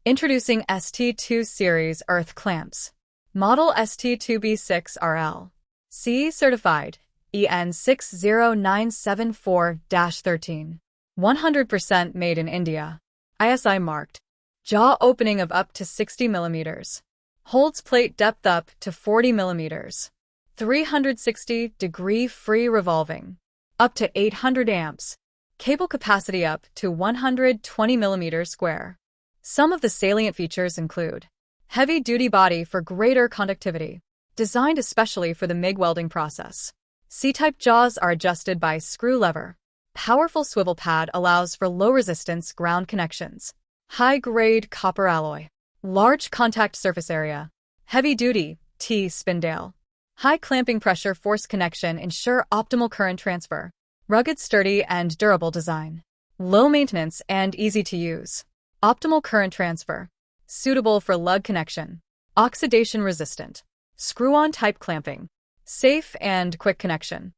Introducing ST2 series earth clamps. Model ST2B6RL. CE certified. EN 60974-13. 100% made in India. ISI marked. Jaw opening of up to 60 mm. Holds plate depth up to 40 mm. 360-degree free revolving. Up to 800 amps. Cable capacity up to 120 mm square. Some of the salient features include heavy-duty body for greater conductivity, designed especially for the MIG welding process. C-type jaws are adjusted by screw lever. Powerful swivel pad allows for low-resistance ground connections. High-grade copper alloy. Large contact surface area. Heavy-duty T-spindle. High clamping pressure force connection ensure optimal current transfer. Rugged, sturdy, and durable design. Low maintenance and easy to use. Optimal current transfer. Suitable for lug connection. Oxidation resistant. Screw-on type clamping. Safe and quick connection.